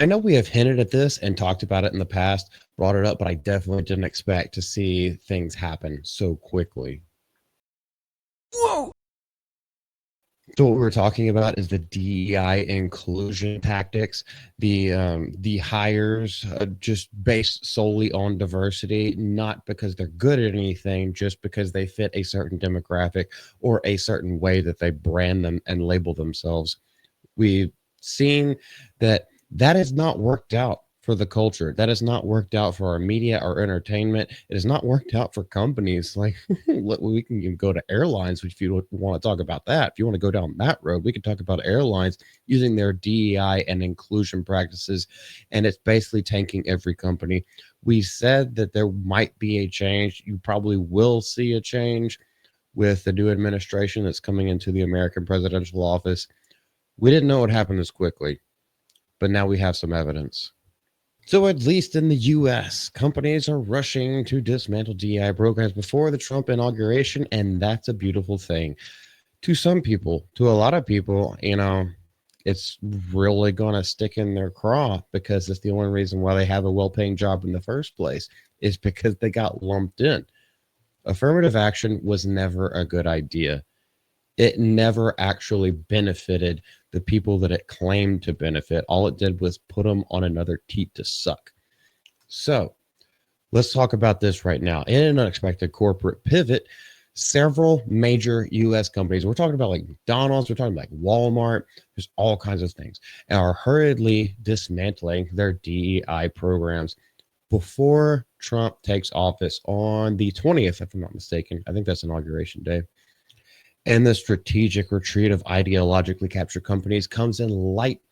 I know we have hinted at this and talked about it in the past, brought it up, but I definitely didn't expect to see things happen so quickly. Whoa! So what we're talking about is the DEI inclusion tactics, the hires just based solely on diversity, not because they're good at anything, just because they fit a certain demographic or a certain way that they brand them and label themselves. We've seen that that has not worked out for the culture. That has not worked out for our media, our entertainment. It has not worked out for companies. Like we can even go to airlines, which if you want to talk about that, if you want to go down that road, we can talk about airlines using their DEI and inclusion practices, and it's basically tanking every company. We said that there might be a change. You probably will see a change with the new administration that's coming into the American presidential office. We didn't know it happened this quickly, but now we have some evidence. So, at least in the US, companies are rushing to dismantle DEI programs before the Trump inauguration, and that's a beautiful thing. To some people, to a lot of people, it's really going to stick in their craw because it's the only reason why they have a well paying job in the first place is because they got lumped in. Affirmative action was never a good idea. It never actually benefited the people that it claimed to benefit. All it did was put them on another teat to suck. So let's talk about this right now. In an unexpected corporate pivot, several major US companies, we're talking about like McDonald's, we're talking about like Walmart, there's all kinds of things, are hurriedly dismantling their DEI programs before Trump takes office on the 20th, if I'm not mistaken. I think that's inauguration day. And the strategic retreat of ideologically captured companies comes in light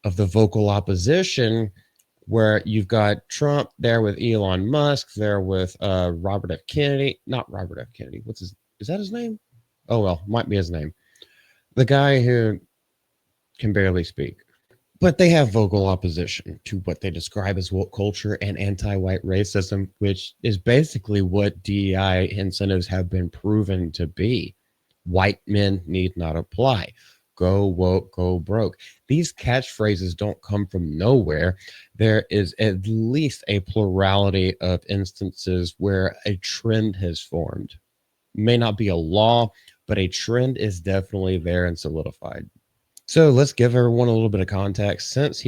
of the vocal opposition, where you've got Trump there with Elon Musk, there with Robert F. Kennedy, not Robert F. Kennedy. What's his? Is that his name? Oh well, might be his name. The guy who can barely speak. But they have vocal opposition to what they describe as woke culture and anti-white racism, which is basically what DEI incentives have been proven to be. White men need not apply. Go woke, go broke. These catchphrases don't come from nowhere. There is at least a plurality of instances where a trend has formed. May not be a law, but a trend is definitely there and solidified. So let's give everyone a little bit of context. Since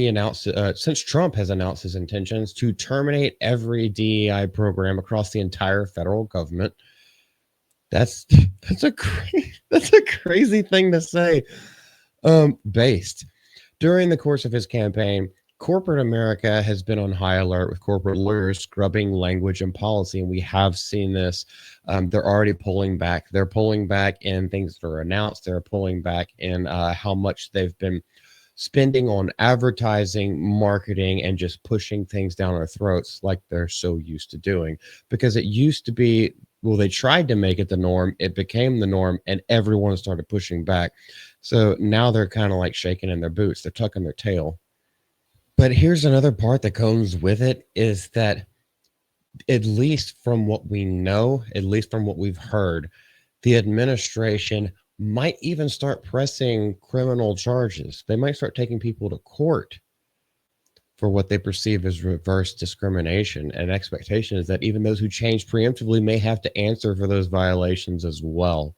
Trump has announced his intentions to terminate every DEI program across the entire federal government, that's that's a crazy thing to say. Based during the course of his campaign, corporate America has been on high alert with corporate lawyers scrubbing language and policy, and we have seen this. They're already pulling back. They're pulling back in things that are announced. They're pulling back in how much they've been spending on advertising, marketing, and just pushing things down our throats like they're so used to doing. Because it used to be, well, they tried to make it the norm, it became the norm, and everyone started pushing back. So now they're kind of like shaking in their boots, they're tucking their tail. But here's another part that comes with it is that, at least from what we know, at least from what we've heard, the administration might even start pressing criminal charges. They might start taking people to court for what they perceive as reverse discrimination. And expectation is that even those who change preemptively may have to answer for those violations as well.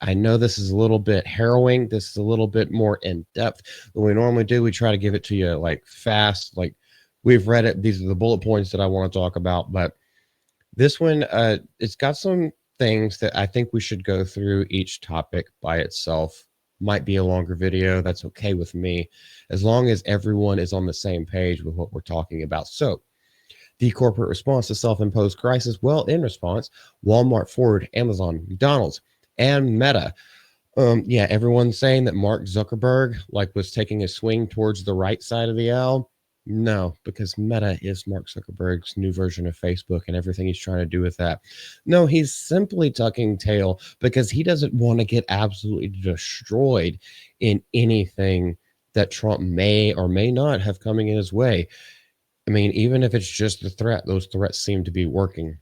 I know this is a little bit harrowing. This is a little bit more in depth than we normally do. We try to give it to you like fast, like we've read it. These are the bullet points that I want to talk about. But this one, it's got some things that I think we should go through each topic by itself. Might be a longer video. That's okay with me, as long as everyone is on the same page with what we're talking about. So, the corporate response to self-imposed crisis. Well, in response, Walmart, Ford, Amazon, McDonald's, and Meta. Yeah, everyone's saying that Mark Zuckerberg like was taking a swing towards the right side of the aisle. No, because Meta is Mark Zuckerberg's new version of Facebook and everything he's trying to do with that. No, he's simply tucking tail because he doesn't want to get absolutely destroyed in anything that Trump may or may not have coming in his way. I mean, even if it's just a threat, those threats seem to be working.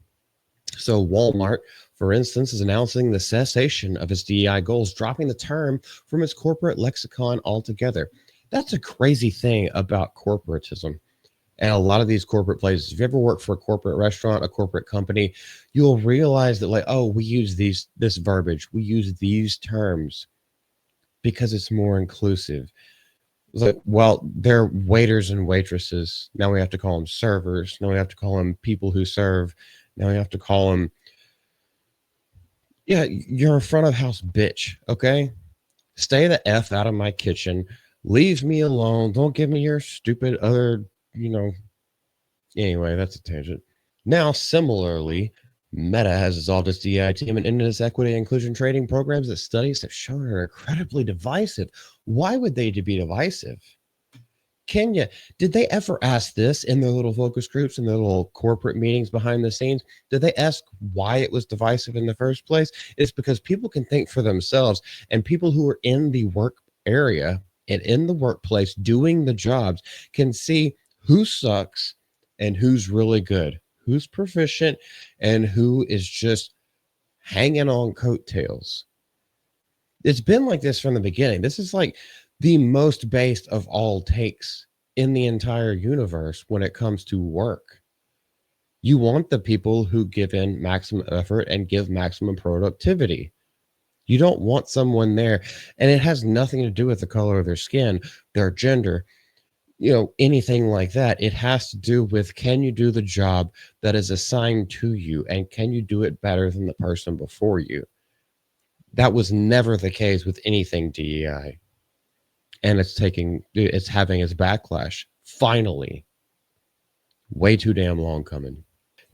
So, Walmart, for instance, is announcing the cessation of its DEI goals, dropping the term from its corporate lexicon altogether. That's a crazy thing about corporatism. And a lot of these corporate places, if you ever work for a corporate restaurant, a corporate company, you'll realize that, like, oh, we use this verbiage, we use these terms because it's more inclusive. It's like, well, they're waiters and waitresses. Now we have to call them servers. Now we have to call them people who serve. Now we have to call them, yeah, you're a front of house bitch. Okay. Stay the F out of my kitchen. Leave me alone. Don't give me your stupid other, you know. Anyway, that's a tangent. Now, similarly, Meta has dissolved its DEI team and ended its equity and inclusion trading programs that studies have shown are incredibly divisive. Why would they be divisive? Kenya, did they ever ask this in their little focus groups and their little corporate meetings behind the scenes? Did they ask why it was divisive in the first place? It's because people can think for themselves, and people who are in the work area and in the workplace doing the jobs can see who sucks and who's really good, who's proficient, and who is just hanging on coattails. It's been like this from the beginning. This is like the most based of all takes in the entire universe when it comes to work. You want the people who give in maximum effort and give maximum productivity. You don't want someone there, and it has nothing to do with the color of their skin, their gender, anything like that. It has to do with, can you do the job that is assigned to you, and can you do it better than the person before you? That was never the case with anything DEI, and it's having its backlash finally. Way too damn long coming.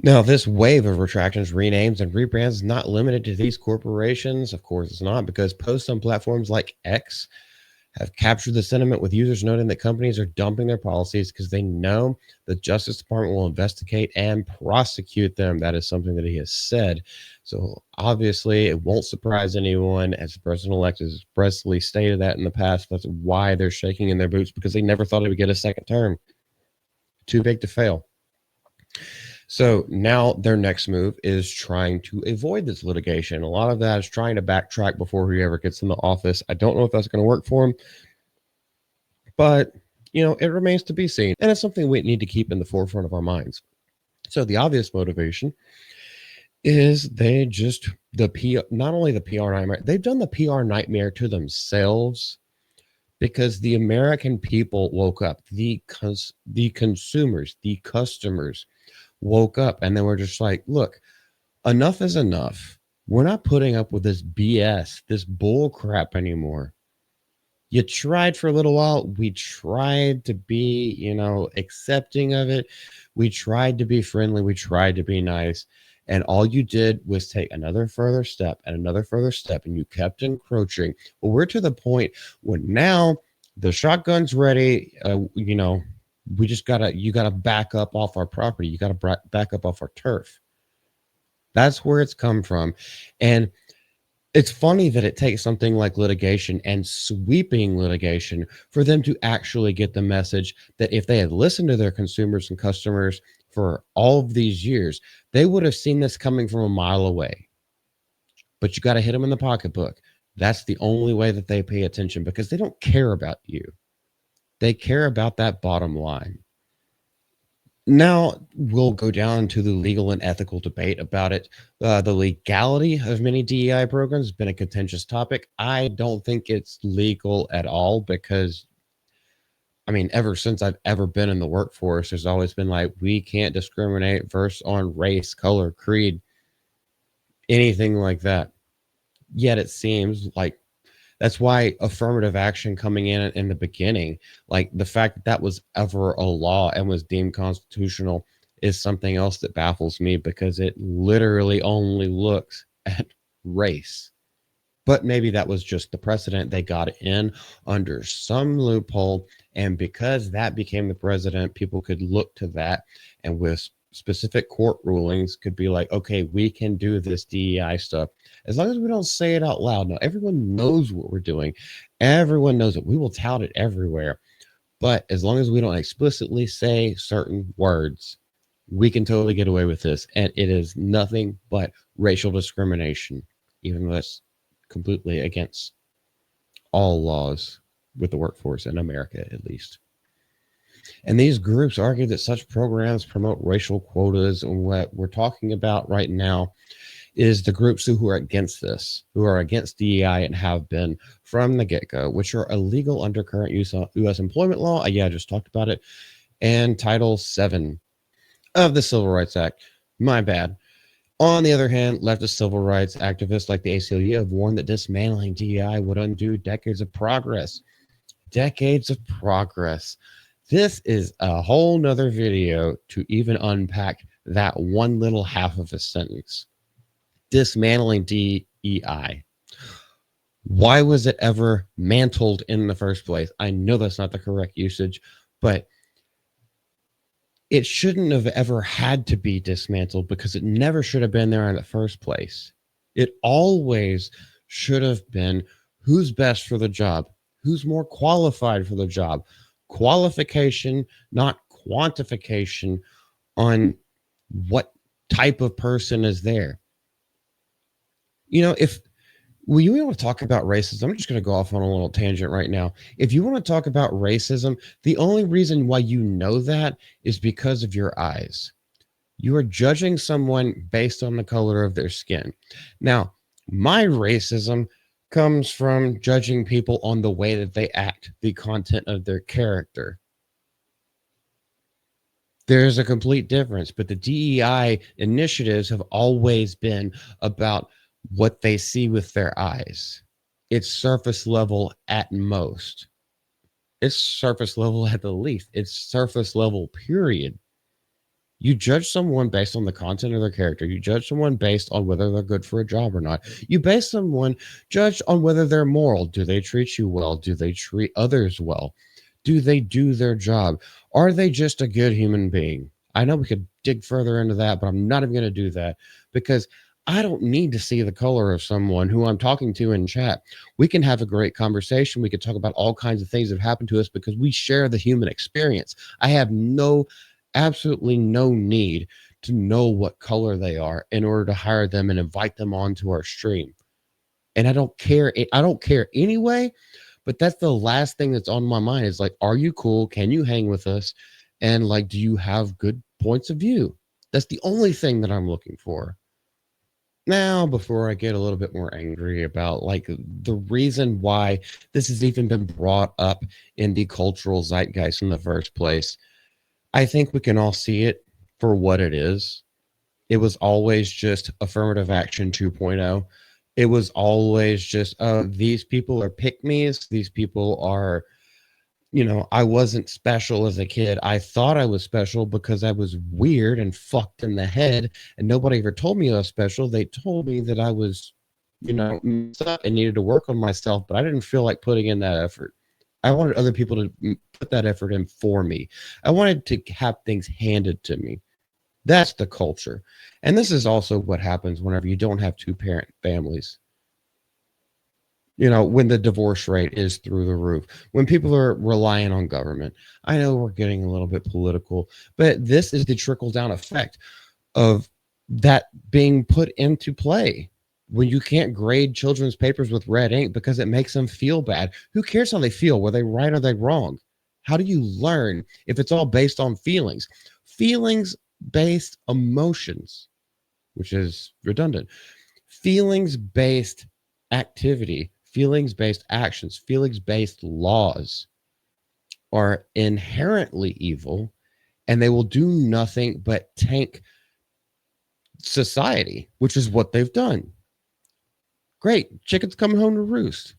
Now, this wave of retractions, renames, and rebrands is not limited to these corporations. Of course, it's not, because posts on platforms like X have captured the sentiment, with users noting that companies are dumping their policies because they know the Justice Department will investigate and prosecute them. That is something that he has said. So obviously, it won't surprise anyone, as the president-elect has expressly stated that in the past. That's why they're shaking in their boots, because they never thought he would get a second term. Too big to fail. So now their next move is trying to avoid this litigation. A lot of that is trying to backtrack before he ever gets in the office. I don't know if that's going to work for him, but it remains to be seen, and it's something we need to keep in the forefront of our minds. So the obvious motivation is not only the PR nightmare, they've done the PR nightmare to themselves, because the American people woke up, the consumers, the customers woke up, and they were just like, look, enough is enough. We're not putting up with this BS, this bull crap anymore. You tried for a little while. We tried to be, accepting of it. We tried to be friendly. We tried to be nice. And all you did was take another further step and another further step, and you kept encroaching. Well, we're to the point where now the shotgun's ready. You gotta back up off our property. You gotta back up off our turf. That's where it's come from. And it's funny that it takes something like litigation and sweeping litigation for them to actually get the message that if they had listened to their consumers and customers for all of these years, they would have seen this coming from a mile away. But you got to hit them in the pocketbook. That's the only way that they pay attention, because they don't care about you. They care about that bottom line. Now we'll go down to the legal and ethical debate about it. The legality of many DEI programs has been a contentious topic. I don't think it's legal at all, because, ever since I've ever been in the workforce, there's always been like, we can't discriminate first on race, color, creed, anything like that. Yet it seems like that's why affirmative action coming in the beginning, like the fact that that was ever a law and was deemed constitutional, is something else that baffles me, because it literally only looks at race. But maybe that was just the precedent. They got in under some loophole, and because that became the precedent, people could look to that, and with specific court rulings could be like, okay, we can do this DEI stuff as long as we don't say it out loud. Now everyone knows what we're doing, everyone knows it, we will tout it everywhere, but as long as we don't explicitly say certain words, we can totally get away with this. And it is nothing but racial discrimination, even though that's completely against all laws. with the workforce in America, at least. And these groups argue that such programs promote racial quotas. And what we're talking about right now is the groups who are against this, who are against DEI and have been from the get go, which are illegal under current U.S. employment law. Yeah, I just talked about it. And Title VII of the Civil Rights Act. My bad. On the other hand, leftist civil rights activists like the ACLU have warned that dismantling DEI would undo decades of progress. Decades of progress. This is a whole nother video to even unpack that one little half of a sentence. Dismantling DEI. Why was it ever mantled in the first place? I know that's not the correct usage, but it shouldn't have ever had to be dismantled because it never should have been there in the first place. It always should have been who's best for the job, who's more qualified for the job. Qualification, not quantification on what type of person is there. You know, if you want to talk about racism, I'm just going to go off on a little tangent right now. If you want to talk about racism, the only reason why you know that is because of your eyes. You are judging someone based on the color of their skin. Now, my racism comes from judging people on the way that they act, the content of their character. There's a complete difference, but the DEI initiatives have always been about what they see with their eyes. It's surface level at most. It's surface level at the least. It's surface level, period. You judge someone based on the content of their character. You judge someone based on whether they're good for a job or not. You base someone judged on whether they're moral. Do they treat you well? Do they treat others well? Do they do their job? Are they just a good human being? I know we could dig further into that, but I'm not even going to do that because I don't need to see the color of someone who I'm talking to in chat. We can have a great conversation. We could talk about all kinds of things that have happened to us because we share the human experience. I have absolutely no need to know what color they are in order to hire them and invite them onto our stream. And I don't care. I don't care anyway, but that's the last thing that's on my mind is like, are you cool? Can you hang with us? And like, do you have good points of view? That's the only thing that I'm looking for. Now, before I get a little bit more angry about like the reason why this has even been brought up in the cultural zeitgeist in the first place, I think we can all see it for what it is. It was always just affirmative action 2.0. It was always just, these people are pick-me's. These people are, I wasn't special as a kid. I thought I was special because I was weird and fucked in the head, and nobody ever told me I was special. They told me that I was, messed up and needed to work on myself, but I didn't feel like putting in that effort. I wanted other people to put that effort in for me. I wanted to have things handed to me. That's the culture. And this is also what happens whenever you don't have two-parent families. When the divorce rate is through the roof, when people are relying on government. I know we're getting a little bit political, but this is the trickle-down effect of that being put into play. When you can't grade children's papers with red ink because it makes them feel bad. Who cares how they feel? Were they right or are they wrong? How do you learn if it's all based on feelings? Feelings-based emotions, which is redundant. Feelings-based activity, feelings-based actions, feelings-based laws are inherently evil, and they will do nothing but tank society, which is what they've done. Great, chicken's coming home to roost.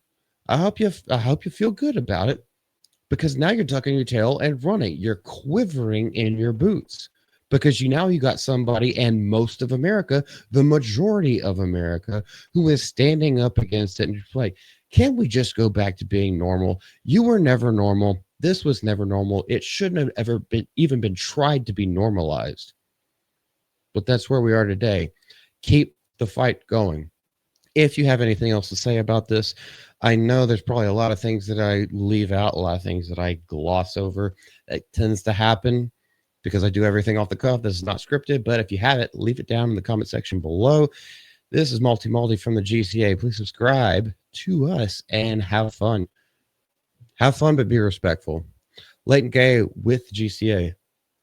I hope you feel good about it, because now you're tucking your tail and running. You're quivering in your boots because you got somebody, and most of America, the majority of America, who is standing up against it and just like, can't we just go back to being normal? You were never normal. This was never normal. It shouldn't have ever even been tried to be normalized. But that's where we are today. Keep the fight going. If you have anything else to say about this, I know there's probably a lot of things that I leave out, a lot of things that I gloss over. It tends to happen because I do everything off the cuff. This is not scripted, but if you have it, leave it down in the comment section below. This is Multi from the GCA. Please subscribe to us and have fun. Have fun, but be respectful. Late and Gay with GCA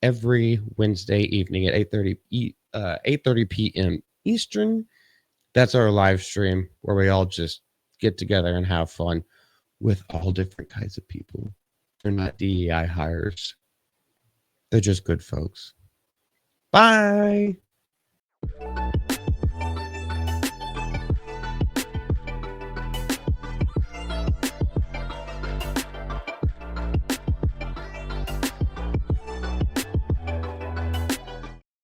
every Wednesday evening at 8:30 p.m. Eastern. That's our live stream where we all just get together and have fun with all different kinds of people. They're not DEI hires. They're just good folks. Bye.